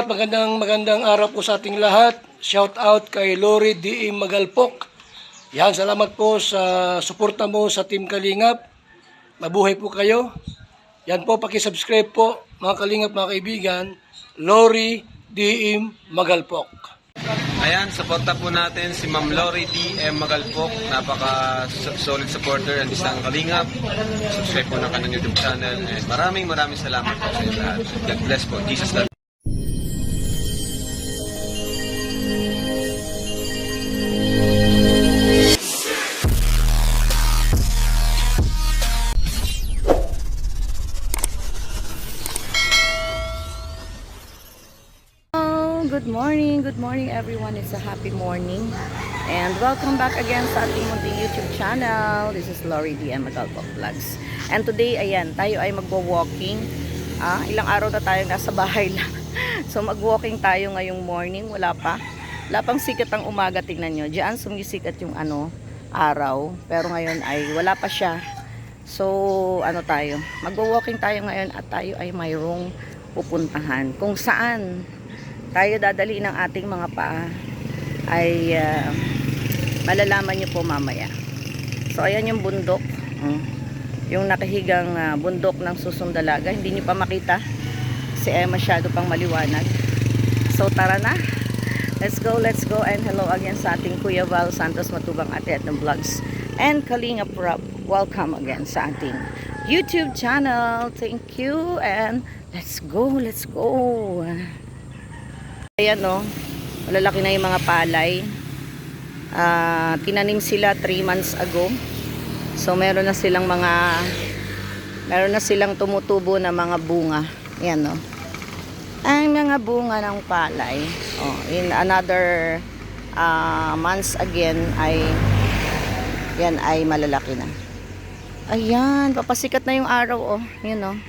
Magandang araw po sa ating lahat. Shout out kay Lori D. Magalpok. Yan, salamat po sa suporta mo sa Team Kalingap. Mabuhay po kayo. Yan po, paki-subscribe po mga Kalingap, mga kaibigan. Lori D. Magalpok. Ayan, suporta po natin si Ma'am Lori D.M. Magalpok. Napaka-solid supporter ng isang Kalingap. Subscribe po ng kanyang YouTube channel. And maraming salamat po sa inyo lahat. God bless po. Jesus love. Good morning everyone. It's a happy morning and welcome back again sa ating munting YouTube channel. This is Lori D.M. Magalpok Vlogs. And today, ayan, tayo ay magwo-walking. Ilang araw na tayo nasa bahay lang. So mag-walking tayo ngayong morning. Wala pang sikat ang umaga. Tingnan nyo, diyan sumisikat yung araw, pero ngayon ay wala pa siya. So tayo, magwo-walking tayo ngayon at tayo ay mayroong pupuntahan kung saan tayo dadali ng ating mga paa ay malalaman nyo po mamaya. So ayan yung bundok, yung nakahigang bundok ng Susundalaga. Hindi nyo pa makita kasi masyado pang maliwanag. So tara na, let's go and hello again sa ating Kuya Val Santos Matubang Ate at ng Vlogs and Kalingap Rob. Welcome again sa ating YouTube channel. Thank you and let's go. Ayan malalaki na yung mga palay. Tinanim sila 3 months ago. So meron na silang tumutubo na mga bunga. Ayan ang mga bunga ng palay. In another months again ay yan ay malalaki na. Ayan, papasikat na yung araw yun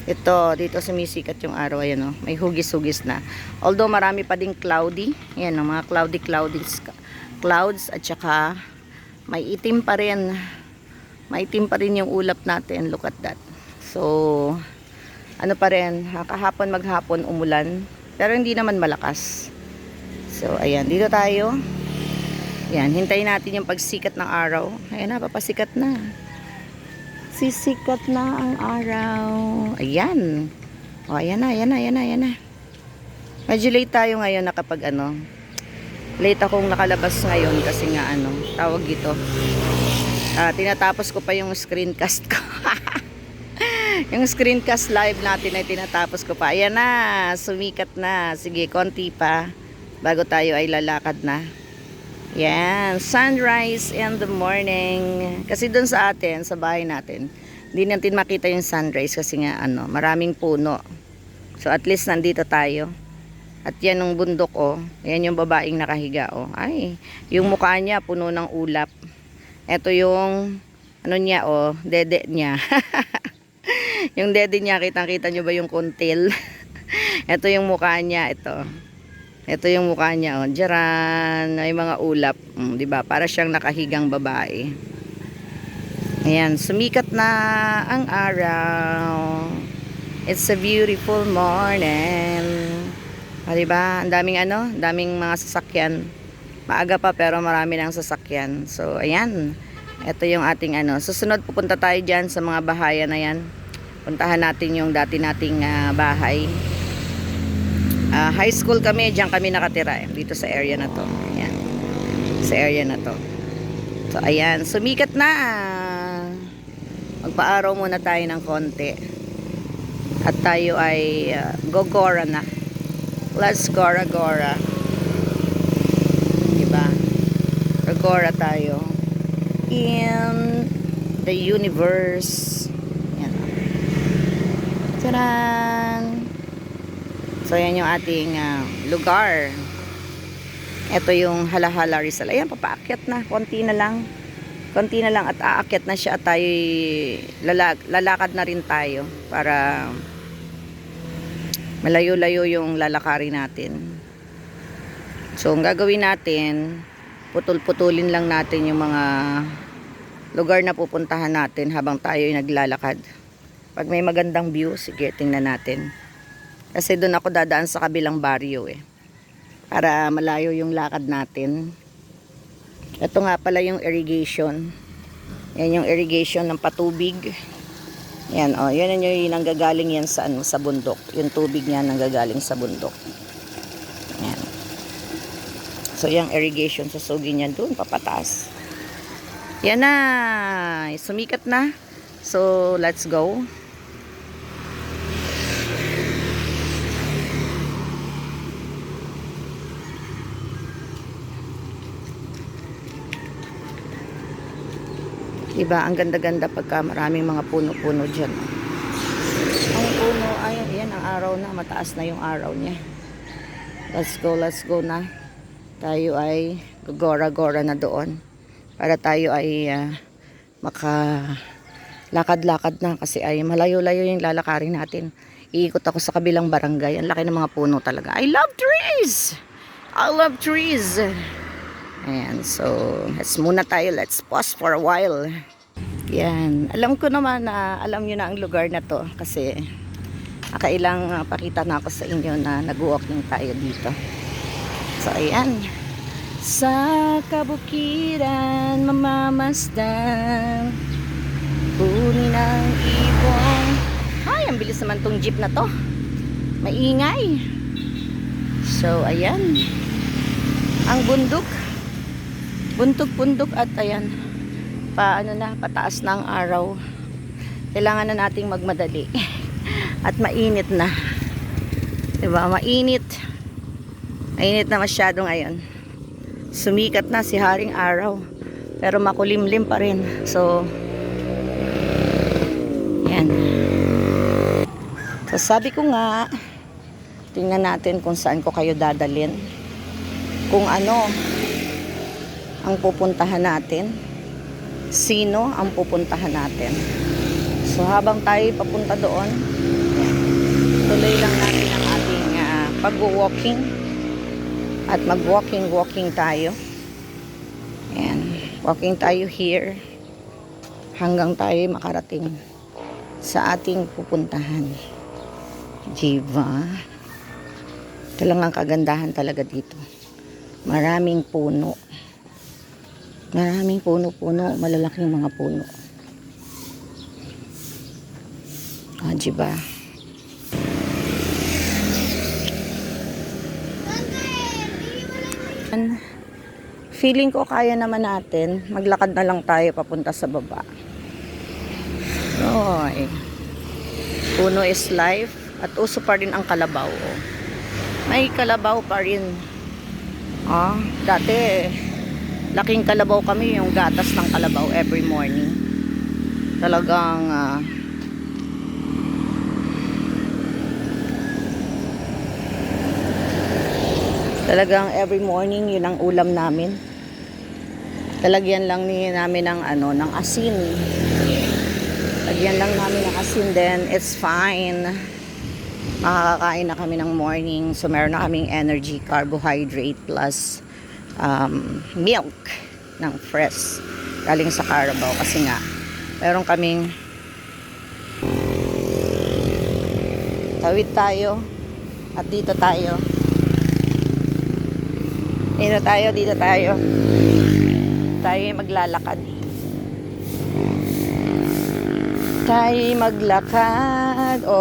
Ito, dito sumisikat yung araw. Ayan may hugis-hugis na. Although marami pa ding cloudy. Ayan mga clouds at saka may itim pa rin. Maitim pa rin yung ulap natin. Look at that. So, pa rin, kahapon maghapon umulan. Pero hindi naman malakas. So, ayan, dito tayo. Ayan, hintayin natin yung pagsikat ng araw. Ayan na, papasikat na. Sisikat na ang araw. Ayan. Ayan na. Medyo late tayo ngayon late akong nakalabas ngayon kasi nga tawag dito. Tinatapos ko pa yung screencast ko. Yung screencast live natin ay tinatapos ko pa. Ayan na, sumikat na. Sige, konti pa bago tayo ay lalakad na. Yan, sunrise in the morning. Kasi dun sa atin, sa bahay natin, hindi natin makita yung sunrise kasi nga maraming puno. So at least nandito tayo. At yan yung bundok Yan yung babaeng nakahiga Ay, yung mukha niya puno ng ulap. Ito yung niya dede niya. Yung dede niya, kitang-kita nyo ba yung kuntil? Ito yung mukha niya, Ito yung mukha niya Diyan, may mga ulap, 'di ba? Para siyang nakahigang babae. Ayan, sumikat na ang araw. It's a beautiful morning. 'Di ba? Ang daming mga sasakyan. Maaga pa pero marami nang sasakyan. So, ayan. Ito yung ating Susunod pupunta tayo diyan sa mga bahayan na 'yan. Puntahan natin yung dati nating bahay. High school kami, diyan kami nakatira dito sa area na to. Ayan. Sa area na to. So ayan, sumikat na. Magpaaraw muna tayo ng konti. At tayo ay gogora na. Let's gora. Diba? Gogora tayo. In the universe. Ayan. Taran! So, yan yung ating lugar. Ito yung Halahala Rizal. Ayan, papaakyat na. Konti na lang at aakyat na siya at tayo lalakad na rin tayo para malayo-layo yung lalakarin natin. So, ang gagawin natin, putulin lang natin yung mga lugar na pupuntahan natin habang tayo ay naglalakad. Pag may magandang view, sige, tingnan natin. Kasi doon ako dadaan sa kabilang baryo eh. Para malayo yung lakad natin. Ito nga pala yung irrigation. Yan yung irrigation ng patubig. Yan, oh, yan yung nanggagaling yan sa, sa bundok. Yung tubig niya nanggagaling sa bundok. Yan. So, yung irrigation, susugin yan doon, papataas. Yan na. Sumikat na. So, let's go. Diba, ang ganda-ganda pagka maraming mga puno-puno dyan. Ang puno, ayan, ang araw na, mataas na yung araw niya. Let's go na. Tayo ay gagora-gora na doon. Para tayo ay makalakad-lakad na kasi ay malayo-layo yung lalakarin natin. Iikot ako sa kabilang barangay. Ang laki ng mga puno talaga. I love trees! I love trees! Ayan, so, let's muna tayo. Let's pause for a while. Yan. Alam ko naman na, alam nyo na ang lugar na to. Kasi, nakailang pakita na ako sa inyo na nag-walking tayo dito. So, ayan. Sa kabukiran, mamamasdan, punin ang ibong. Ay, ang bilis naman tong jeep na to. Maingay. So, ayan. Ang bundok. Bundok at ayan, pataas na ang araw. Kailangan na nating magmadali. At mainit na. Diba? Mainit. Mainit na masyado ngayon. Sumikat na si Haring Araw. Pero makulimlim pa rin. So, yan. So, sabi ko nga, tingnan natin kung saan ko kayo dadalhin. Kung ano ang pupuntahan natin, sino ang pupuntahan natin. So habang tayo papunta doon, tuloy lang natin ang ating pag-walking at mag-walking tayo. Ayan, walking tayo here hanggang tayo makarating sa ating pupuntahan. Diba? Ito lang ang kagandahan talaga dito. Maraming puno. Maraming puno-puno, malalaking mga puno. Ah, diba? Feeling ko kaya naman natin. Maglakad na lang tayo papunta sa baba. Oy. Puno is life. At uso pa rin ang kalabaw. Oh. May kalabaw pa rin. Ah, dati laking kalabaw kami, yung gatas ng kalabaw every morning. Talagang every morning yun ang ulam namin. Talagyan lang namin ng ng asin. Lagyan lang namin ng asin, then it's fine. Makakakain na kami ng morning, so meron na kaming energy, carbohydrate plus milk ng fresh galing sa Carabao kasi nga meron kaming tawid tayo at dito tayo maglalakad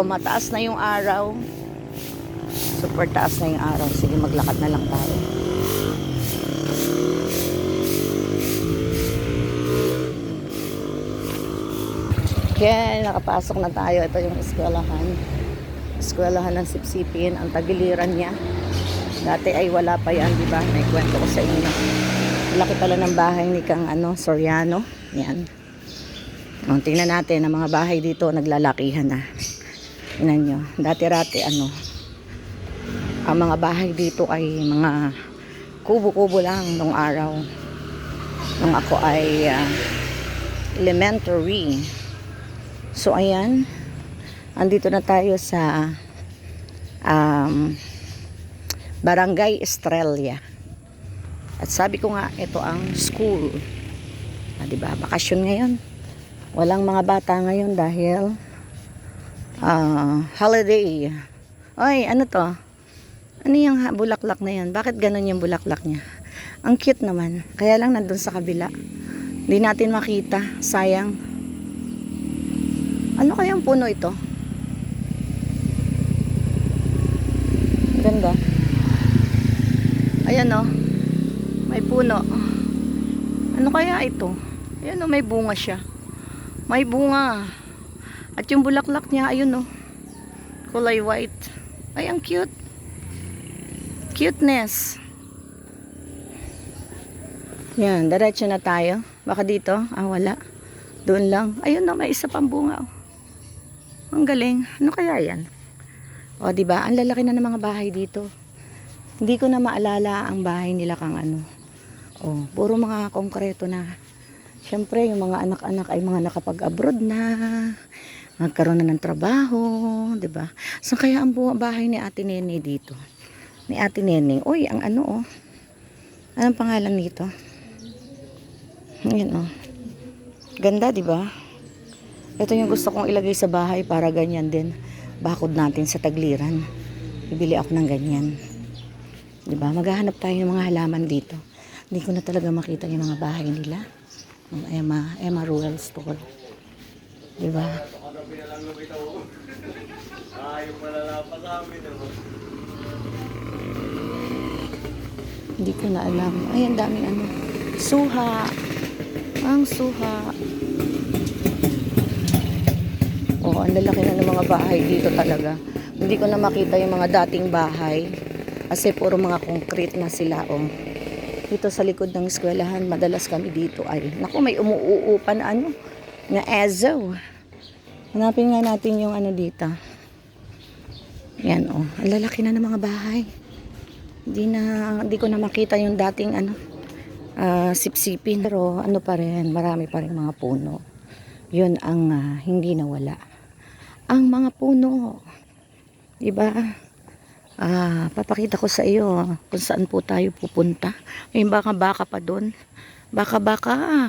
mataas na yung araw, super taas na yung araw. Sige, maglakad na lang tayo. Okay, nakapasok na tayo. Ito yung eskwelahan ng Sipsipin. Ang tagiliran niya dati ay wala pa yan, di ba? May kwento ko sa inyo. Laki pala ng bahay ni Kang Soriano. Yan. Tingnan natin ang mga bahay dito naglalakihan na. Tingnan nyo. Dati-rati ang mga bahay dito ay mga kubo-kubo lang nung araw. Nung ako ay elementary. So ayan, andito na tayo sa Barangay Estrella. At sabi ko nga, ito ang school. Diba? Bakasyon ngayon. Walang mga bata ngayon dahil holiday. Oy, ano to? Ano yung bulaklak na yan? Bakit ganun yung bulaklak niya? Ang cute naman. Kaya lang nandun sa kabila. Hindi natin makita. Sayang. Ano kayang puno ito? Ganda. Ayan oh. May puno. Ano kaya ito? Ayan oh, may bunga siya. May bunga. At yung bulaklak niya, ayun oh. Kulay white. Ay, ang cute. Cuteness. Yan, diretso na tayo. Baka dito. Ah, wala. Doon lang. Ayun na, may isa pang bunga. Oh. Ang galing. Ano kaya yan? O, diba? Ang lalaki na ng mga bahay dito. Hindi ko na maalala ang bahay nila kang ano. O, puro mga konkreto na. Siyempre, yung mga anak-anak ay mga nakapag-abroad na. Magkaroon na ng trabaho. Diba? Saan kaya ang bahay ni Ate Nene dito? Ni Ate Neneng. Uy, ang ano oh. Anong pangalan nito? Ayan oh. Ganda, di ba? Ito yung gusto kong ilagay sa bahay para ganyan din. Bakod natin sa tagliran. Bibili ako ng ganyan. Di ba? Maghahanap tayo ng mga halaman dito. Hindi ko na talaga makita yung mga bahay nila. Ang Emma Rural Store. Di ba? Hindi ko na alam. Ay, ang daming ano. Suha. Ang suha. Oh, ang lalaki na ng mga bahay dito talaga. Hindi ko na makita yung mga dating bahay. Kasi puro mga concrete na sila. Oh. Dito sa likod ng eskwelahan, madalas kami dito ay. Naku, may umuuupa na ano. Na ezo. Hanapin nga natin yung ano dito. Yan oh. Ang lalaki na ng mga bahay. Hindi ko na makita yung dating ano sipsipin, pero ano pa rin, marami pa rin mga puno. Yun ang hindi nawala. Ang mga puno, diba? Papakita ko sa iyo kung saan po tayo pupunta. May baka pa doon. Baka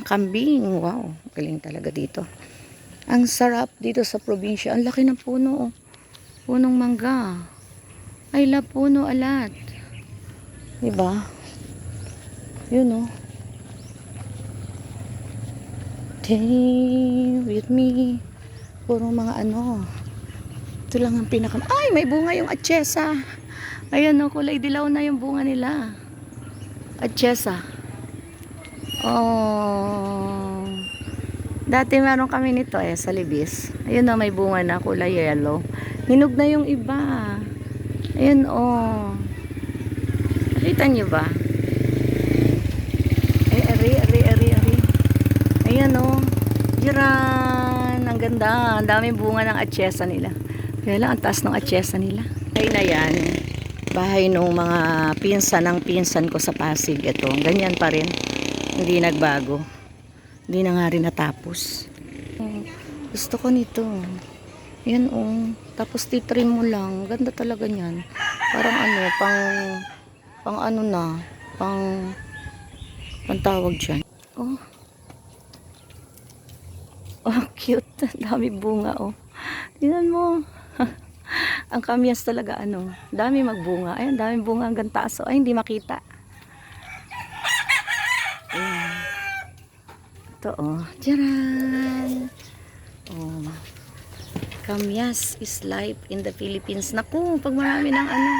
kambing. Wow, galing talaga dito. Ang sarap dito sa probinsya. Ang laki ng puno. Punong mangga. Ay la puno alat. Diba? Yun oh. Stay with me. Puro mga ano. Ito lang ang pinaka... Ay, may bunga yung atchesa. Ayan oh, kulay dilaw na yung bunga nila. Atchesa. Oh. Dati meron kami nito sa Libis. Ayun oh, may bunga na kulay yellow. Hinog na yung iba. Ayun oh. Nakita nyo ba? Ay, ari. Ayan o. Jiran. Ang ganda. Ang daming bunga ng atchesa nila. Kaya lang, ang taas ng atchesa nila. Ay na yan. Bahay nung mga pinsan ko sa Pasig. Ito. Ganyan pa rin. Hindi nagbago. Hindi na nga rin natapos. Gusto ko nito. Yan o. Tapos titrim mo lang. Ganda talaga niyan. Parang ano, pang ano na, pang tawag dyan. Oh. Oh, cute. Dami bunga, oh. Tingnan mo. Ang kamyas talaga, ano. Dami magbunga. Ayan, dami bunga hanggang taas. Ay, hindi makita. Ayan. Ito, oh. Tcharan! Oh. Kamyas is life in the Philippines. Naku, pag marami ng ano,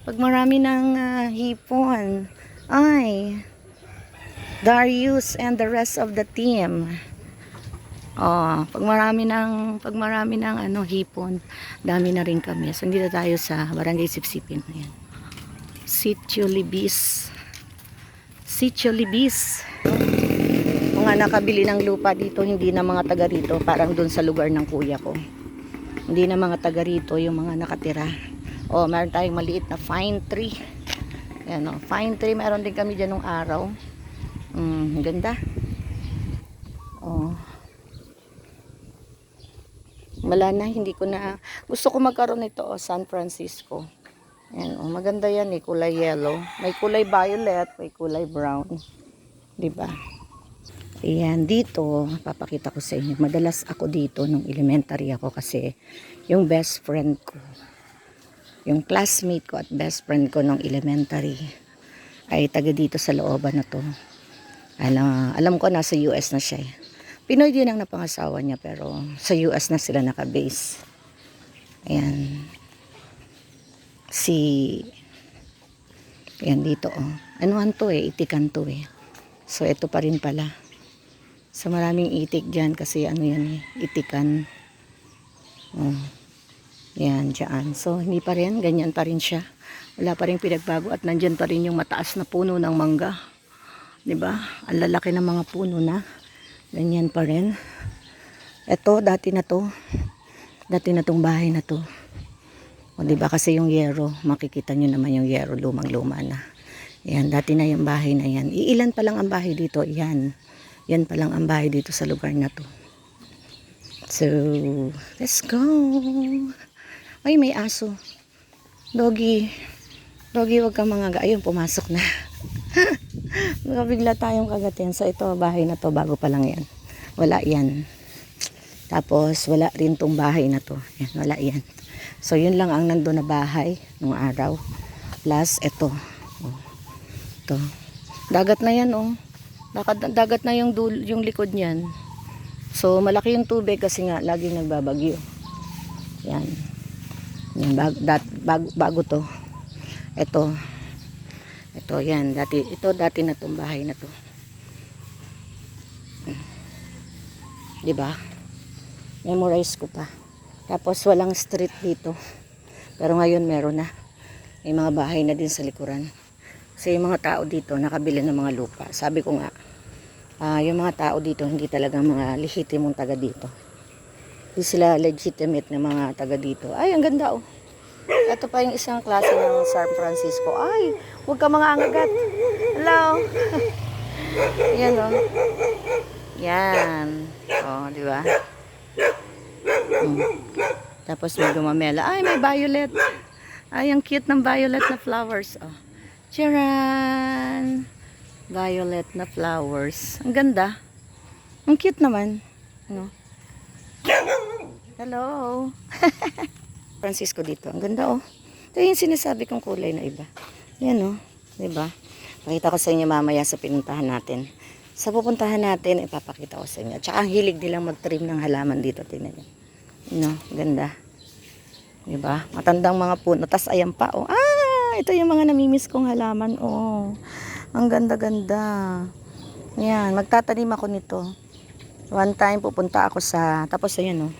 pag marami ng hipon, ay, Darius and the rest of the team. Oh, pag marami ng ano hipon, dami na rin kami. So, dito tayo sa Barangay Sipsipin. Ayan. Sitio Libis. Mga nakabili ng lupa dito, hindi na mga taga rito, parang dun sa lugar ng kuya ko. Hindi na mga taga rito yung mga nakatira. Oh, meron tayong maliit na fine tree. Ayan oh, fine tree. Meron din kami dyan nung araw. Ganda. Oh. Wala na, hindi ko na. Gusto ko magkaroon nito, San Francisco. Ayan, oh, maganda yan eh, kulay yellow. May kulay violet, may kulay brown. Diba? Ayan, dito, papakita ko sa inyo. Madalas ako dito nung elementary ako kasi yung best friend ko. Yung classmate ko at best friend ko nung elementary ay taga dito sa looban na to. Alam ko nasa US na siya eh. Pinoy din ang napangasawa niya pero sa US na sila nakabase. Ayan. Ayan dito oh. Anuhan to eh, itikan to eh. So ito pa rin pala. So maraming itik dyan kasi ano yan eh, itikan. Oh. Yan, dyan. So hindi pa rin, ganyan pa rin siya. Wala pa rin pinagbago at nandyan pa rin yung mataas na puno ng mangga. 'Di ba? Ang lalaki ng mga puno na. Ganyan pa rin. Ito, dati na to. Dati na tong bahay na to. O 'di ba kasi yung yero, makikita nyo naman yung yero, lumang-luma na. Yan, dati na yung bahay na yan. Iilan pa lang ang bahay dito, yan. Yan pa lang ang bahay dito sa lugar na to. So, let's go. Ay, may aso. Doggy. Doggy, wag kang mga ayun, pumasok na. Bigla tayong kagatin. So, ito, bahay na to, bago pa lang yan. Wala yan. Tapos, wala rin tong bahay na to. Yan, wala yan. So, yun lang ang nandun na bahay nung araw. Plus, ito. Oh. Ito. Dagat na yan, oh. Dagat na yung likod niyan. So, malaki yung tubig kasi nga, laging nagbabagyo. Yan. Yan, bago to. Ito, yan. Dati na tong bahay na to. Diba? Memorize ko pa. Tapos, walang street dito. Pero ngayon, meron na. May mga bahay na din sa likuran. Kasi yung mga tao dito, nakabili ng mga lupa. Sabi ko nga, yung mga tao dito, hindi talaga mga lehitimong taga dito. Hindi sila legitimate na mga taga dito. Ay, ang ganda oh. Ito pa yung isang klase ng San Francisco. Ay, huwag ka mga angagat. Hello. Yan oh. Yan. Oh, di ba? Tapos may gumamela. Ay, may violet. Ay, ang cute ng violet na flowers. Oh. Charan! Violet na flowers. Ang ganda. Ang cute naman. Ano? Hello. Francisco dito. Ang ganda oh. Ito yung sinasabi kong kulay na iba. Yan oh. Diba? Pakita ko sa inyo mamaya sa pinuntahan natin. Sa pupuntahan natin, ipapakita ko sa inyo. Tsaka ang hilig nilang mag-trim ng halaman dito. Tingnan nyo. No, ganda. Diba? Matandang mga puno. Tas ayan pa oh. Ito yung mga namimiss kong halaman. Oh. Ang ganda-ganda. Yan, magtatanim ako nito. One time pupunta ako sa, tapos ayan oh.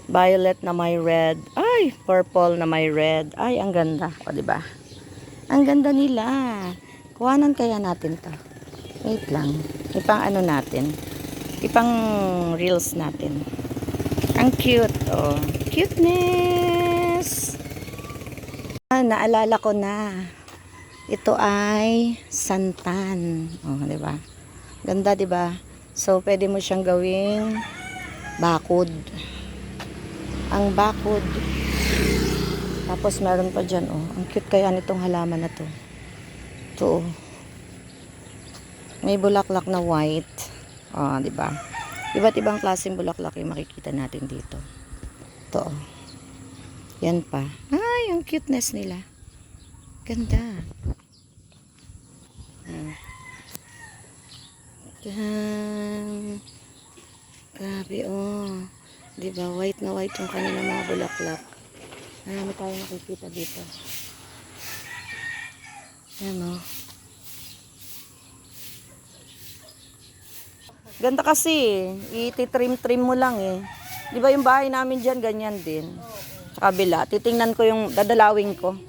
Violet na may red. Ay, purple na may red. Ay, ang ganda. O, diba? Ang ganda nila. Kuhanan kaya natin to. Wait lang. Ipang ano natin. Ipang reels natin. Ang cute. Oh. Cuteness. Naalala ko na. Ito ay santan. Oh, 'di ba? Ganda, 'di ba? So, pwede mo siyang gawing bakod. Ang bakod. Tapos meron pa diyan, oh. Ang cute kaya nitong halaman na 'to. Ito. Oh. May bulaklak na white. Oh, 'di ba? Iba't ibang klaseng bulaklak yung makikita natin dito. Ito. Oh. Yan pa. Ay, ang cuteness nila. Ganda. Grabe, oh. Diba, white na white yung kanilang mga bulaklak. Marami tayo nakikita dito. Yan, oh. Ganda kasi, iti-trim-trim mo lang eh. Diba yung bahay namin dyan, ganyan din. Sa kabila, titingnan ko yung dadalawin ko.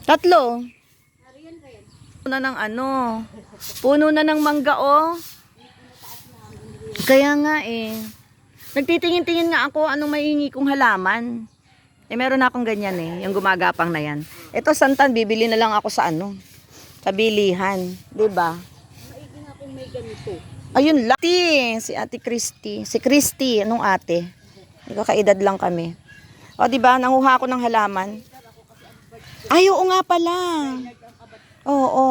3. Puno na ng ano, puno na ng mangga oh. Kaya nga eh. Nagtitingin-tingin nga ako anong maiingi kong halaman. Eh meron na akong ganyan eh, yung gumagapang na yan. Ito santan, bibili na lang ako sa ano, sa bilihan, 'di ba? Maigi nga kung may ganito. Ayun lang. Si Ate Christy. Si Christy, anong ate? Nagkakaedad lang kami. O, diba? Nanguha ako ng halaman. Ay, oo nga pala. Oo.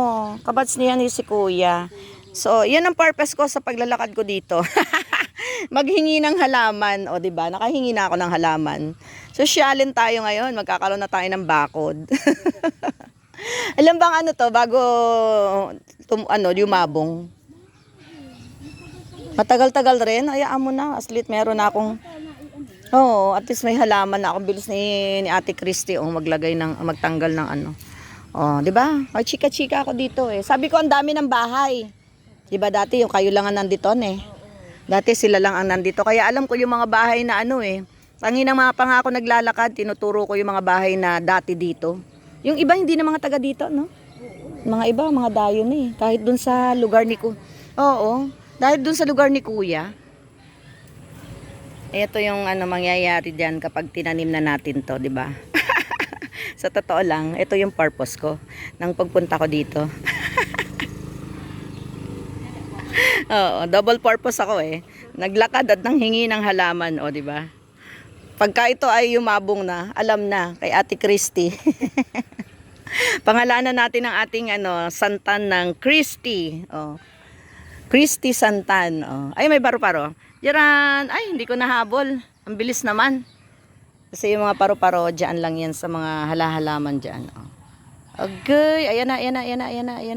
Kabats niya ni si Kuya. So, yan ang purpose ko sa paglalakad ko dito. Maghingi ng halaman. O, di ba? Nakahingi na ako ng halaman. Sosyalin tayo ngayon. Magkakaroon na tayo ng bakod. Alam bang ano to, bago lumabong. Matagal-tagal rin. Hayaan mo na. Aslit meron na akong... Oo, at least may halaman na ako. Bilis ni Ate Christy magtanggal ng ano. Oh, 'di ba? May chika-chika ako dito eh. Sabi ko ang dami ng bahay. 'Di ba dati yung kayo lang ang nandito eh. Dati sila lang ang nandito. Kaya alam ko yung mga bahay na ano eh. Tanginang mga pangako naglalakad, tinuturo ko yung mga bahay na dati dito. Yung iba hindi na mga taga dito, no? Mga iba, mga dayon eh. Kahit dun sa lugar ni Oo, dahil dun sa lugar ni Kuya. Ito yung mangyayari diyan kapag tinanim na natin to, 'di ba? Sa totoo lang, ito yung purpose ko nang pagpunta ko dito. Oo, double purpose ako eh. Naglakad at nanghingi ng halaman, o 'di ba? Pagka ito ay yumabong na, alam na kay Ate Christy. Pangalanan natin ang ating santan ng Christy. Oh. Christy Santan. Oh. Ay, may paru-paro. Diyan, ay, hindi ko nahabol. Ang bilis naman. Kasi yung mga paru-paro, dyan lang yan sa mga halahalaman dyan. Oh. Okay, ayan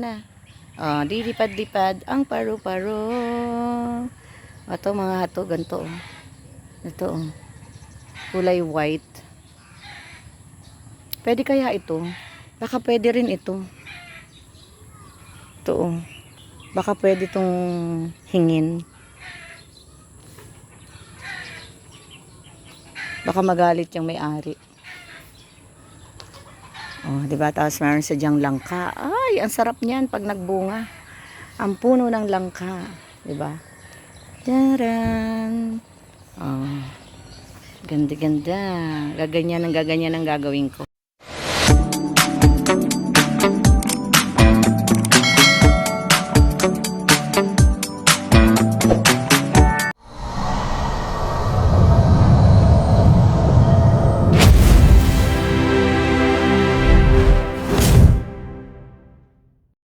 na. Oh, dilipad-lipad ang paru-paro. Ito mga hato, ganito. Oh. Ito, oh. Kulay white. Pwede kaya ito? Baka pwede rin ito. Ito, oh. Baka pwede itong hingin. Baka magalit yung may-ari. Oh, 'di ba? Tapos meron sadyang langka. Ay, ang sarap niyan pag nagbunga. Ang puno ng langka, 'di ba? Taran. Oh. Ganda-ganda. Gaganyan ang gagawin ko.